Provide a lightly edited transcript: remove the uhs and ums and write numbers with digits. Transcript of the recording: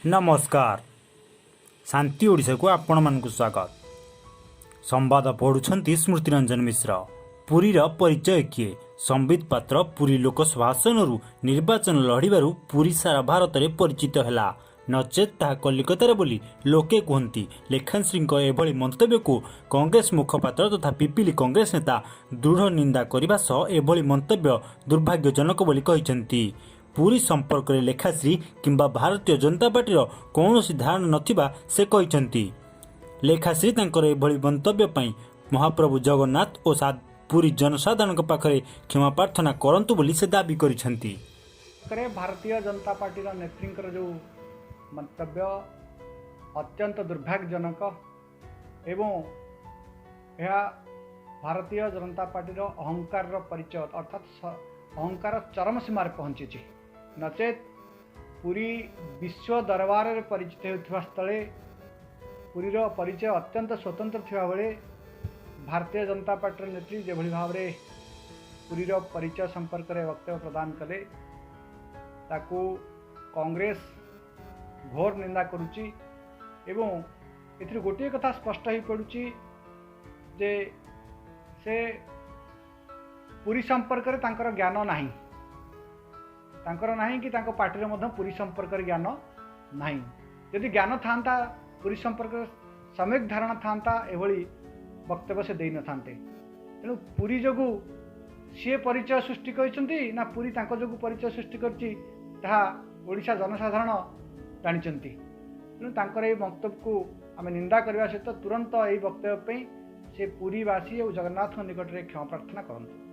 नमस्कार। शांति ओडिशा को आपण मानक स्वागत। संवाद पढ़ुछंती स्मृतिरंजन मिश्र। पुरीर परिचय किए? संबित पात्र पुरी लोकसभा आसनरू निर्वाचन लड़िबारु पुरी सारा भारत में परिचित हैला, नचेत ताहा कलिकतार बोली लोके कहती। लेखाश्री एभली मंतव्य को कांग्रेस मुखपात्र तथा पिपिली कांग्रेस नेता दृढ़ निंदा करने सह एभली मंतव्य दुर्भाग्यजनक बोली कहिसेंती। पुरी संपर्क में लेखाश्री किंबा भारतीय जनता पार्टी कौन धारणा नथिबा से कहिसेंती। लेखाश्री तांकर एभली मंतव्य पई महाप्रभु जगन्नाथ और पुरी जनसाधारण पाखरे क्षमा प्रार्थना करंतु बोली से दाबी करिसेंती। भारतीय जनता पार्टी नेत्रींकर जो मंतव्य अत्यंत दुर्भाग्यजनक एवं यह भारतीय जनता पार्टी अहंकार परिचय अर्थात अहंकार चरम सीमार पहुंची। नचेत पुरी विश्व दरबार में परिचित होता स्थले पुरीर परिचय अत्यंत स्वतंत्र थिबा बेले भारतीय जनता पार्टी नेत्री जो भाव में पुरीर परिचय संपर्क में वक्तव्य प्रदान कले ताकू कांग्रेस घोर निंदा करुच्ची एवं एथि गोटे कथा स्पष्ट हो पड़ुची जे से पुरी संपर्क में तांकर ज्ञान नाही, तांकर नाही कि तांको पार्टी मध्य पुरी संपर्क में ज्ञान नाही। यदि ज्ञान था पुरी संपर्क सम्यक धारणा था एभली वक्तव्य से देन थांते। तेणु पुरी जोगु सी परिचय सृष्टि करछंती ना पुरी तांको जोगु परिचय सृष्टि करछि ताहा ओडिशा जनसाधारण जानिचंती। तेणु तांकर ए वक्तव्य को आम निंदा करने सहित तुरंत यही वक्तव्य से पुरीवासी और जगन्नाथ निकट में क्षमा प्रार्थना करते।